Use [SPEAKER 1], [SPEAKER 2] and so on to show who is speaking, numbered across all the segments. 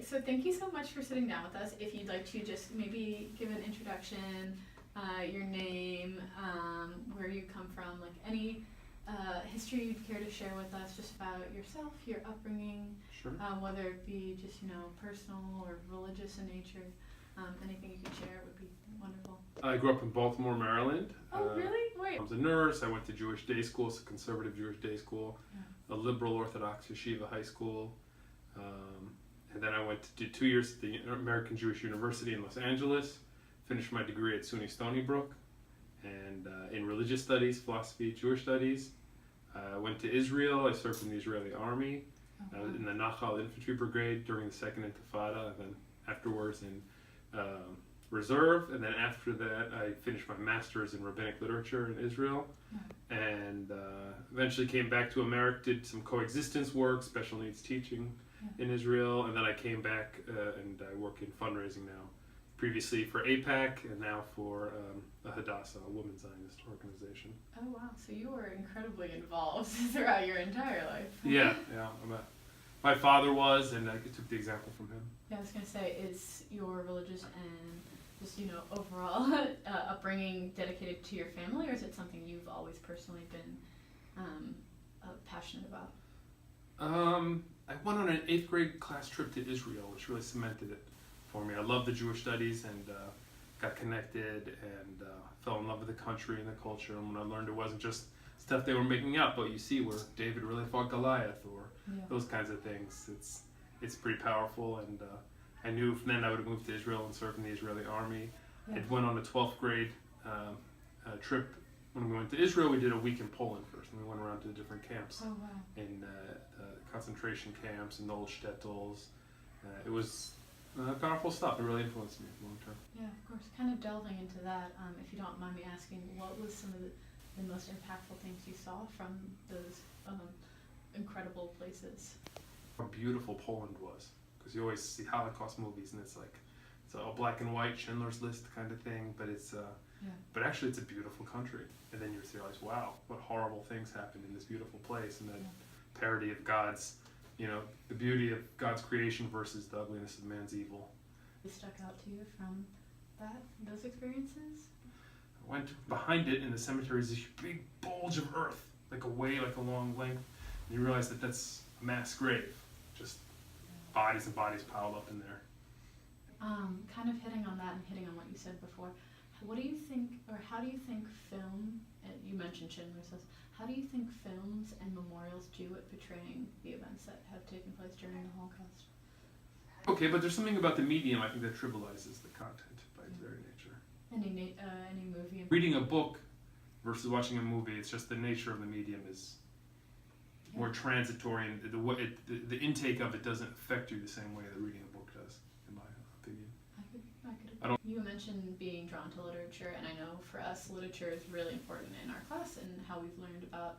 [SPEAKER 1] so thank you so much for sitting down with us. If you'd like to just maybe give an introduction, your name, where you come from, like any history you'd care to share with us just about yourself, your upbringing,
[SPEAKER 2] Sure.
[SPEAKER 1] whether it be just, personal or religious in nature. Anything you could share would be wonderful.
[SPEAKER 2] I grew up in Baltimore, Maryland.
[SPEAKER 1] Oh, really? Wait.
[SPEAKER 2] I was a nurse. I went to Jewish day school, it's a conservative Jewish day school, a liberal Orthodox yeshiva high school. And then I went to do 2 years at the American Jewish University in Los Angeles, finished my degree at SUNY Stony Brook, and in religious studies, philosophy, Jewish studies. I went to Israel. I served in the Israeli army, in the Nachal Infantry Brigade during the Second Intifada, and then afterwards in reserve. And then after that, I finished my master's in rabbinic literature in Israel, and eventually came back to America, did some coexistence work, special needs teaching in Israel, and then I came back and I work in fundraising now. Previously for APAC, and now for Hadassah, a women's Zionist organization.
[SPEAKER 1] Oh wow! So you were incredibly involved throughout your entire life.
[SPEAKER 2] Yeah. My father was, and I took the example from him.
[SPEAKER 1] Yeah, I was gonna say, is your religious and just overall upbringing dedicated to your family, or is it something you've always personally been passionate about?
[SPEAKER 2] I went on an 8th grade class trip to Israel, which really cemented it for me. I loved the Jewish studies and got connected and fell in love with the country and the culture. And when I learned it wasn't just stuff they were making up, but you see where David really fought Goliath or those kinds of things. It's pretty powerful, and I knew from then I would have moved to Israel and served in the Israeli army. I went on a 12th grade trip. When we went to Israel, we did a week in Poland first, and we went around to the different camps in concentration camps and old shtetls. It was powerful stuff. It really influenced me long term.
[SPEAKER 1] Yeah, of course. Kind of delving into that, if you don't mind me asking, what was some of the most impactful things you saw from those incredible places?
[SPEAKER 2] How beautiful Poland was, because you always see Holocaust movies, and it's all black and white, Schindler's List kind of thing, but but actually it's a beautiful country. And then you realize, wow, what horrible things happened in this beautiful place, and that parody of God's, the beauty of God's creation versus the ugliness of man's evil.
[SPEAKER 1] What stuck out to you from those experiences?
[SPEAKER 2] I went behind it in the cemetery is this big bulge of earth, like a long length, and you realize that that's a mass grave, just bodies and bodies piled up in there.
[SPEAKER 1] Kind of hitting on that and hitting on what you said before, what do you think, or how do you think film, you mentioned Schindler's List, how do you think films and memorials do at portraying the events that have taken place during the Holocaust?
[SPEAKER 2] Okay, but there's something about the medium, I think, that trivializes the content by its very nature.
[SPEAKER 1] Any movie?
[SPEAKER 2] Reading a book versus watching a movie, it's just the nature of the medium is more transitory, and the intake of it doesn't affect you the same way that reading a book does, in my opinion.
[SPEAKER 1] I could. You mentioned being drawn to literature, and I know for us, literature is really important in our class and how we've learned about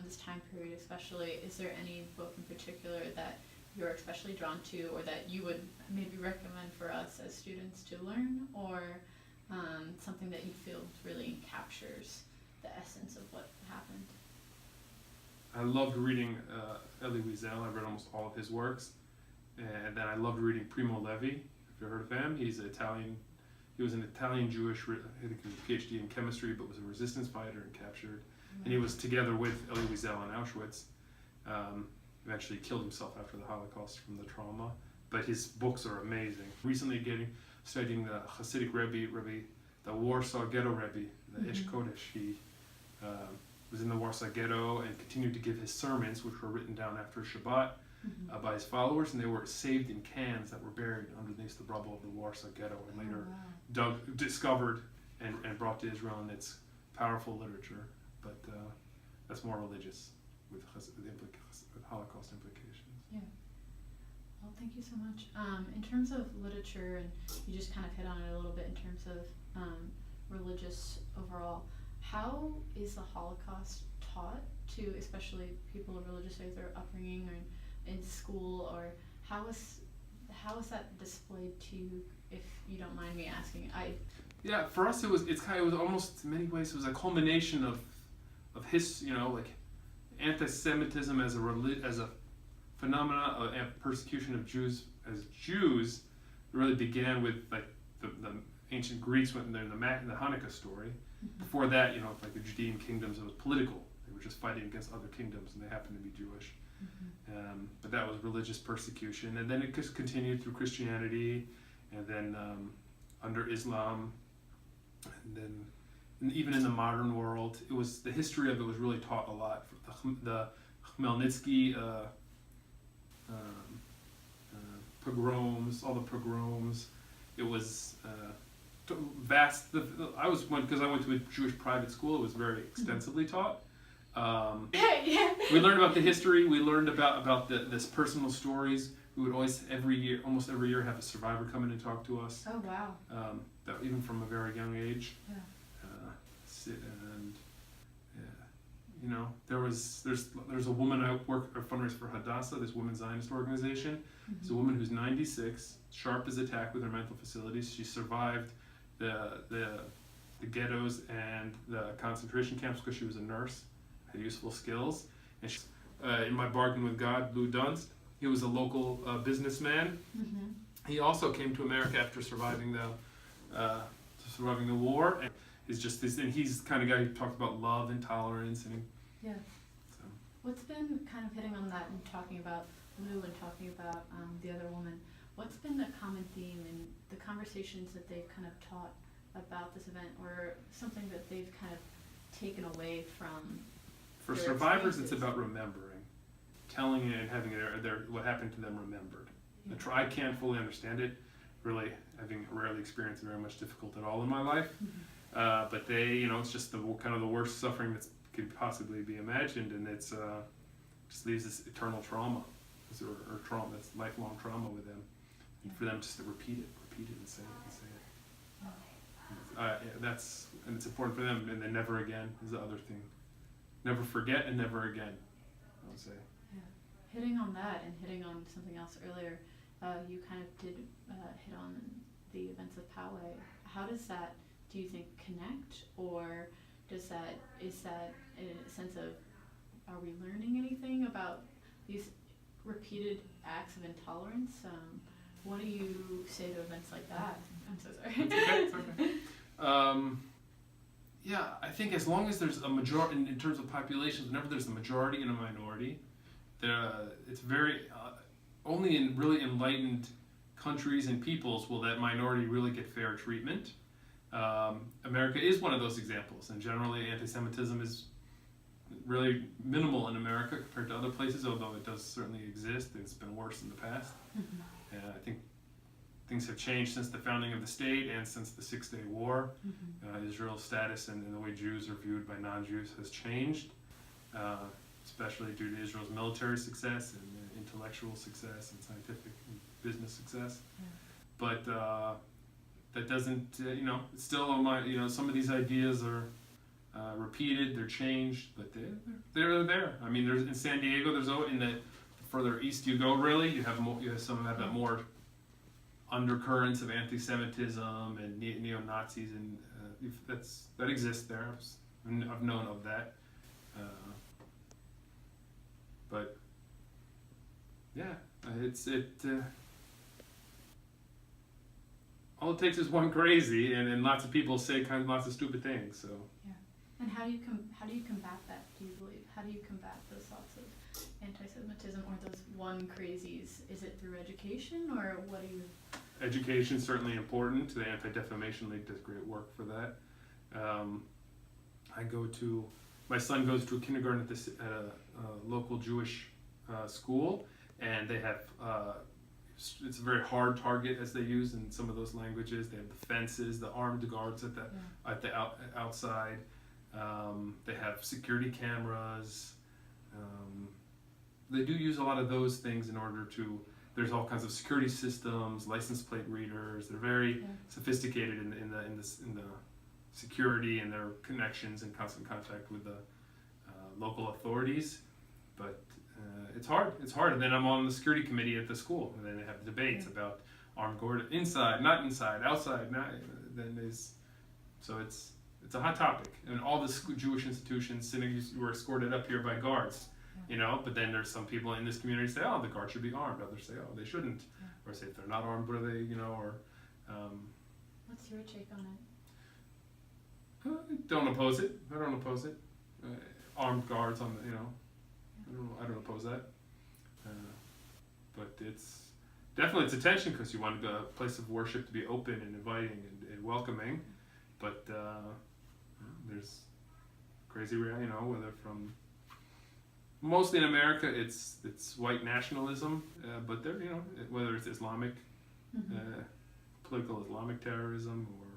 [SPEAKER 1] this time period especially. Is there any book in particular that you're especially drawn to, or that you would maybe recommend for us as students to learn, or something that you feel really captures the essence of what happened?
[SPEAKER 2] I loved reading Elie Wiesel. I read almost all of his works. And then I loved reading Primo Levi, if you've heard of him. He's Italian. He was an Italian-Jewish, I think he was a PhD in chemistry, but was a resistance fighter and captured. And he was together with Elie Wiesel in Auschwitz. Eventually killed himself after the Holocaust from the trauma. But his books are amazing. Recently studying the Hasidic Rebbe, the Warsaw Ghetto Rebbe, the Ish Kodesh. He was in the Warsaw Ghetto and continued to give his sermons, which were written down after Shabbat by his followers, and they were saved in cans that were buried underneath the rubble of the Warsaw Ghetto, and later discovered and brought to Israel in its powerful literature. But that's more religious with Holocaust implications.
[SPEAKER 1] Yeah. Well, thank you so much. In terms of literature, and you just kind of hit on it a little bit in terms of religious overall, how is the Holocaust taught to, especially people of religious faith or upbringing, or in school, or how is that displayed to you, if you don't mind me asking?
[SPEAKER 2] Yeah, for us it was almost in many ways it was a culmination of his, like anti-Semitism as a phenomena of persecution of Jews as Jews, it really began with like the ancient Greeks went in there in the Hanukkah story. Before that, like the Judean kingdoms, it was political. They were just fighting against other kingdoms, and they happened to be Jewish. But that was religious persecution, and then it just continued through Christianity, and then under Islam, and then even in the modern world, it was the history of it was really taught a lot. The Khmelnytsky pogroms, all the pogroms. It was vast. I went to a Jewish private school. It was very extensively taught. We learned about the history. We learned about this personal stories. We would almost every year, have a survivor come in and talk to us.
[SPEAKER 1] Oh wow!
[SPEAKER 2] That even from a very young age.
[SPEAKER 1] Yeah.
[SPEAKER 2] And there's a woman I fundraise for Hadassah, this women's Zionist organization. It's a woman who's 96, sharp as a tack with her mental facilities. She survived the ghettos and the concentration camps because she was a nurse, had useful skills. And she, in my bargain with God, Lou Dunst, he was a local businessman. He also came to America after surviving the war. And he's the kind of guy who talked about love and tolerance.
[SPEAKER 1] Yeah.
[SPEAKER 2] So.
[SPEAKER 1] What's been kind of hitting on that and talking about Lou and talking about the other woman? What's been the common theme in the conversations that they've kind of taught about this event, or something that they've kind of taken away from?
[SPEAKER 2] For survivors, it's about remembering, telling it and having what happened to them remembered. Yeah. I can't fully understand it, really, having rarely experienced very much difficult at all in my life. But they, it's just the kind of the worst suffering that could possibly be imagined, and it's just leaves this eternal trauma, or trauma, that's lifelong trauma with them, and for them just to repeat it and say it and say it. And it's important for them, and then never again is the other thing. Never forget and never again, I would say.
[SPEAKER 1] Yeah. Hitting on that and hitting on something else earlier, you kind of did hit on the events of Poway. How does that, do you think, connect, or is that a sense of, are we learning anything about these repeated acts of intolerance? What do you say to events like that? I'm so sorry.
[SPEAKER 2] It's okay. Yeah, I think as long as there's a majority, in terms of populations, whenever there's a majority and a minority, it's very, only in really enlightened countries and peoples will that minority really get fair treatment. America is one of those examples, and generally anti-Semitism is really minimal in America compared to other places, although it does certainly exist. It's been worse in the past. I think things have changed since the founding of the state and since the Six-Day War. Israel's status and the way Jews are viewed by non-Jews has changed, especially due to Israel's military success and intellectual success and scientific and business success. But that doesn't, it's still some of these ideas are repeated, they're changed, but they're there. I mean, there's in San Diego, in the further east you go, really, you have some have that more undercurrents of anti-Semitism and neo-Nazis, and that exists there. I've known of that, but yeah, all it takes is one crazy, and lots of people say lots of stupid things. So.
[SPEAKER 1] Yeah, and how do you combat that? Do you believe? How do you combat those thoughts of anti-Semitism or those one crazies? Is it through education, or what do you?
[SPEAKER 2] Education is certainly important. The Anti-Defamation League does great work for that. My son goes to a kindergarten at a local Jewish school, and they have, it's a very hard target as they use in some of those languages. They have the fences, the armed guards at the outside. They have security cameras. They do use a lot of those things in order to. There's all kinds of security systems, license plate readers. They're very sophisticated in the security and their connections and constant contact with the local authorities. But it's hard. It's hard. And then I'm on the security committee at the school, and then they have debates about armed guard inside, not inside, outside. So it's a hot topic. And all the Jewish institutions, synagogues were escorted up here by guards. But then there's some people in this community say, oh, the guards should be armed. Others say, oh, they shouldn't. or say if they're not armed, what are they, you know, or
[SPEAKER 1] What's your take on it?
[SPEAKER 2] I don't oppose it. I don't oppose it. Armed guards on the, you know, I don't oppose that. But it's definitely it's attention because you want the place of worship to be open and inviting and welcoming. But there's crazy, you know, whether from mostly in America it's white nationalism, but there, you know, whether it's Islamic, political Islamic terrorism or